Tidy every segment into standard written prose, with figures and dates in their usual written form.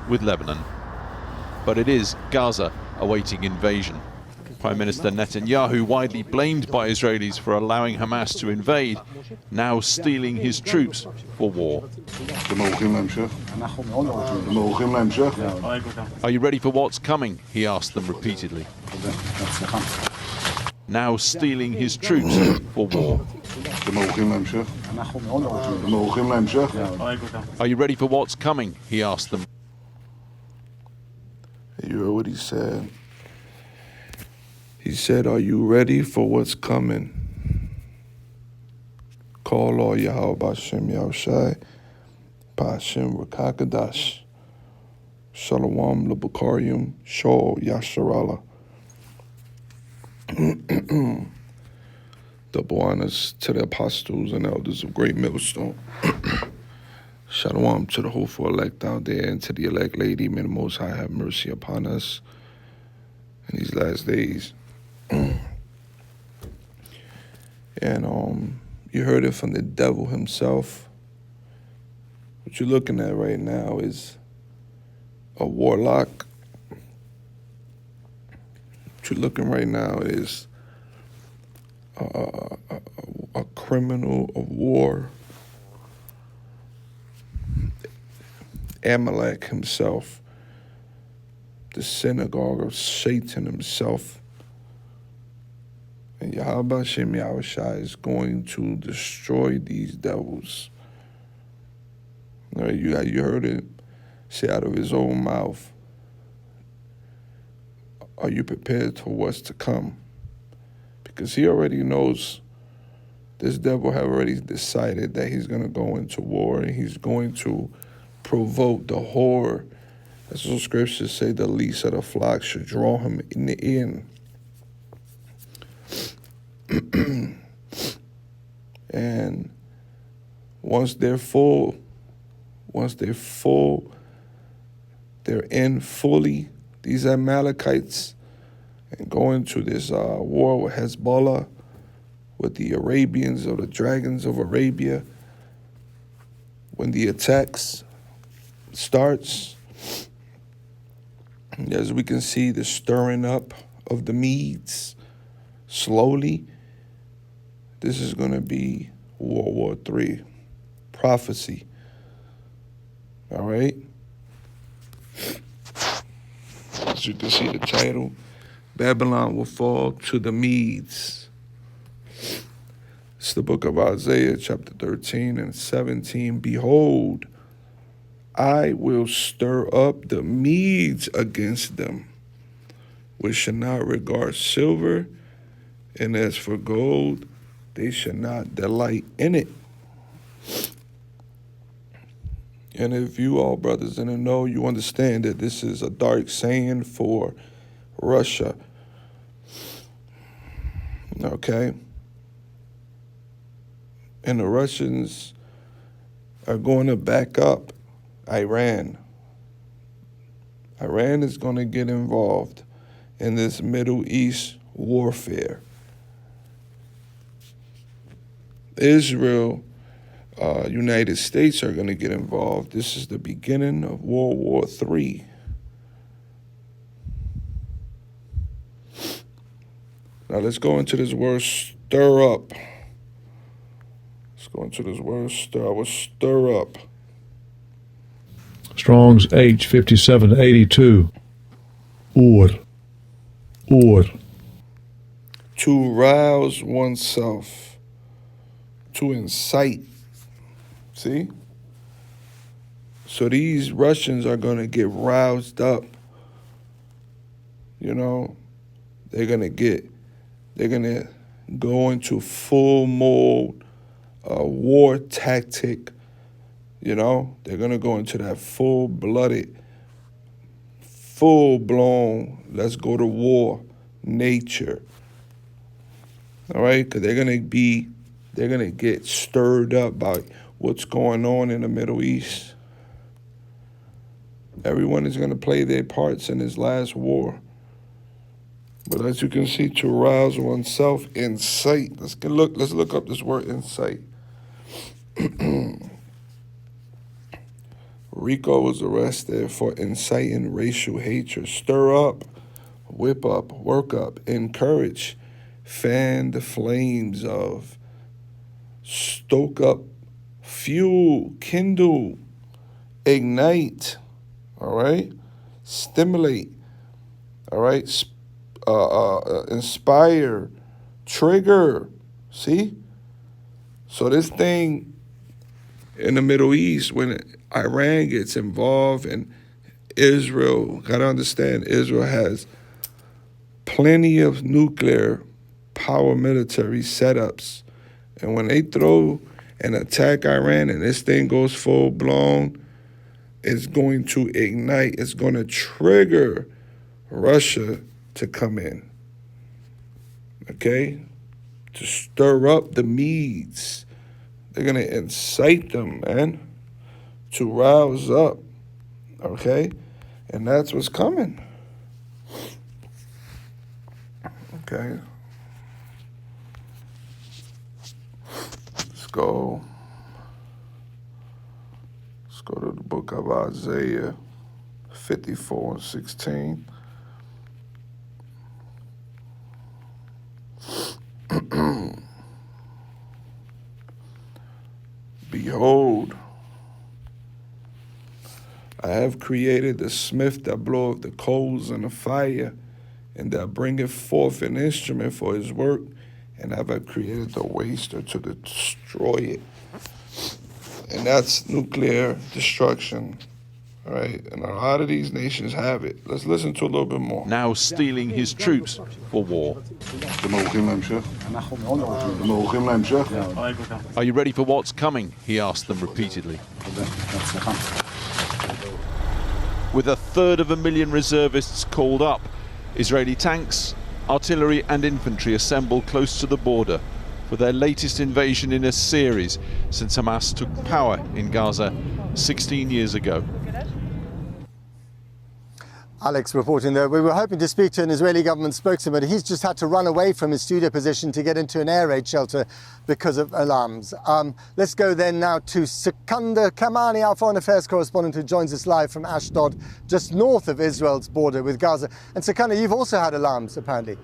with Lebanon. But it is Gaza awaiting invasion. Prime Minister Netanyahu, widely blamed by Israelis for allowing Hamas to invade, now steeling his troops for war. Are you ready for what's coming? He asked them repeatedly. Now steeling his troops for war. Are you ready for what's coming? He asked them. You heard what he said? He said, are you ready for what's coming? Call all Yahweh B'Shem Yahushai, B'Shem Rakakadash, Shalom Labakarium, Shol Yasharala. Double honors to the apostles and elders of Great Millstone. Shalom to the hopeful elect out there and to the elect lady. May the Most High have mercy upon us in these last days. And you heard it from the devil himself. What you're looking at right now is a warlock. What you're looking right now is a criminal of war. Amalek himself, the synagogue of Satan himself. And Yahweh Shem Yahushai is going to destroy these devils. All right, you heard it say out of his own mouth. Are you prepared for what's to come? Because he already knows, this devil have already decided that he's going to go into war and he's going to provoke the horror. As the scriptures say, the least of the flock should draw him in the end. And once they're they're in fully, these Amalekites, and go into this war with Hezbollah, with the Arabians or the dragons of Arabia. When the attacks starts, as we can see, the stirring up of the Medes slowly. This is going to be World War III prophecy. All right? As you can see the title, Babylon will fall to the Medes. It's the book of Isaiah, chapter 13 and 17. Behold, I will stir up the Medes against them, which shall not regard silver, and as for gold, they shall not delight in it. And if you all brothers in the know, you understand that this is a dark saying for Russia. Okay? And the Russians are going to back up Iran. Iran is going to get involved in this Middle East warfare. Israel, United States are going to get involved. This is the beginning of World War III. Now let's go into this word stir up. Let's go into this word stir. I will stir up. Strong's H5782. Or. To rouse oneself. To incite. See? So these Russians are going to get roused up. You know, they're going to go into full mode war tactic. You know, they're going to go into that full-blooded, full-blown, let's go to war nature. All right? Because they're going to get stirred up by what's going on in the Middle East. Everyone is going to play their parts in this last war. But as you can see, to rouse oneself, incite. Let's look up this word, incite. Rico was arrested for inciting racial hatred. Stir up, whip up, work up, encourage, fan the flames of, stoke up, fuel, kindle, ignite, all right? Stimulate, all right? Inspire, trigger, see? So this thing in the Middle East, when Iran gets involved and Israel, gotta understand, Israel has plenty of nuclear power military setups. And when they throw and attack Iran and this thing goes full blown, it's going to ignite, it's going to trigger Russia to come in, okay? To stir up the Medes. They're going to incite them, man, to rouse up, okay? And that's what's coming, okay? Let's go to the book of Isaiah 54:16. Behold, I have created the smith that bloweth the coals in the fire, and that bringeth forth an instrument for his work, and I have created the waster to destroy it. And that's nuclear destruction, all right? And a lot of these nations have it. Let's listen to a little bit more. Now steeling his troops for war. Are you ready for what's coming? He asked them repeatedly. With 1/3 reservists called up, Israeli tanks, artillery and infantry assembled close to the border for their latest invasion in a series since Hamas took power in Gaza 16 years ago. Alex reporting there. We were hoping to speak to an Israeli government spokesman, but he's just had to run away from his studio position to get into an air raid shelter because of alarms. Let's go then now to Sikander Kamani, our foreign affairs correspondent who joins us live from Ashdod, just north of Israel's border with Gaza. And Sikander, you've also had alarms, apparently.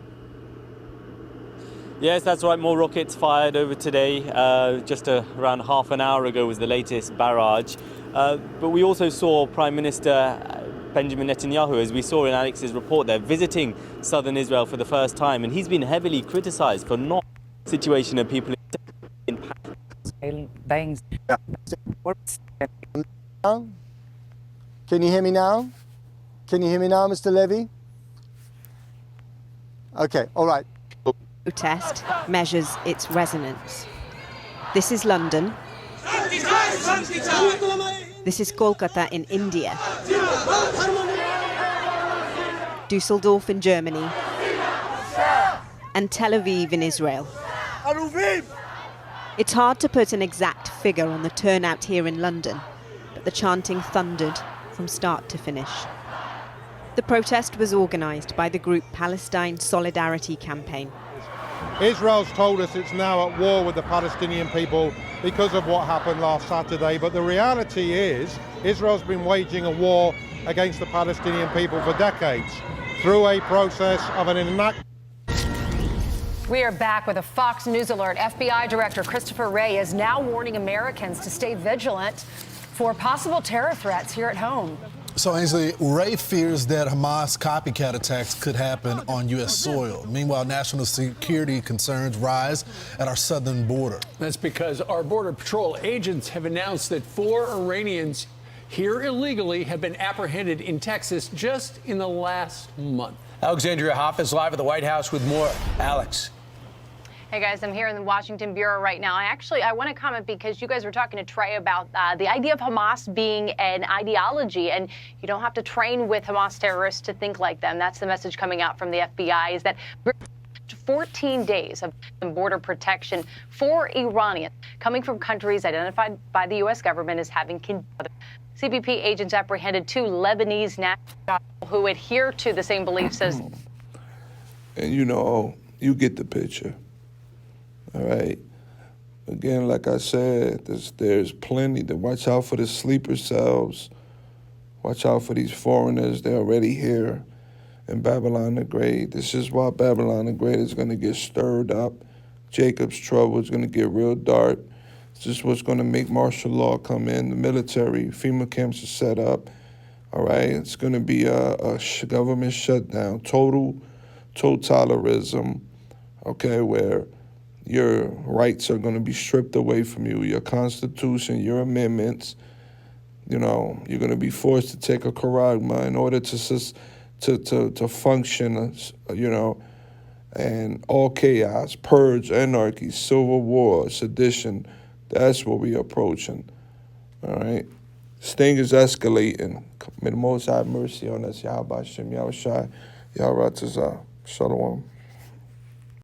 Yes, that's right. More rockets fired over today. Just around half an hour ago was the latest barrage. But we also saw Prime Minister Benjamin Netanyahu, as we saw in Alex's report there, visiting southern Israel for the first time. And he's been heavily criticized for not the situation of people in Can you hear me now? Can you hear me now, Mr. Levy? Okay, all right. Protest measures its resonance. This is London. This is Kolkata in India. Dusseldorf in Germany. And Tel Aviv in Israel. It's hard to put an exact figure on the turnout here in London, but the chanting thundered from start to finish. The protest was organised by the group Palestine Solidarity Campaign. Israel's told us it's now at war with the Palestinian people because of what happened last Saturday, but the reality is Israel's been waging a war against the Palestinian people for decades through a process of an enactment. We are back with a Fox News alert. FBI Director Christopher Wray is now warning Americans to stay vigilant for possible terror threats here at home. So, Ainsley, Wray fears that Hamas copycat attacks could happen on U.S. soil. Meanwhile, national security concerns rise at our southern border. That's because our Border Patrol agents have announced that 4 Iranians here illegally have been apprehended in Texas just in the last month. Alexandria Hoff is live at the White House with more. Alex. Hey guys, I'm here in the Washington Bureau right now. I want to comment because you guys were talking to Trey about the idea of Hamas being an ideology, and you don't have to train with Hamas terrorists to think like them. That's the message coming out from the FBI, is that 14 days of border protection for Iranians coming from countries identified by the U.S. government as having CBP agents apprehended 2 Lebanese nationals who adhere to the same beliefs as. And you get the picture. All right. Again, like I said, there's plenty to watch out for the sleeper cells. Watch out for these foreigners. They're already here in Babylon the Great. This is why Babylon the Great is going to get stirred up. Jacob's trouble is going to get real dark. This is what's going to make martial law come in. The military, FEMA camps are set up. All right, it's going to be a government shutdown, totalitarianism, okay, where your rights are going to be stripped away from you, your constitution, your amendments. You know, you're going to be forced to take a charagma in order to function, you know, and all chaos, purge, anarchy, civil war, sedition. That's what we're approaching, all right? This thing is escalating. May the Most High have mercy on us. Yahweh Shem, Yahweh Shai, Yahweh Ratazah. Shalom.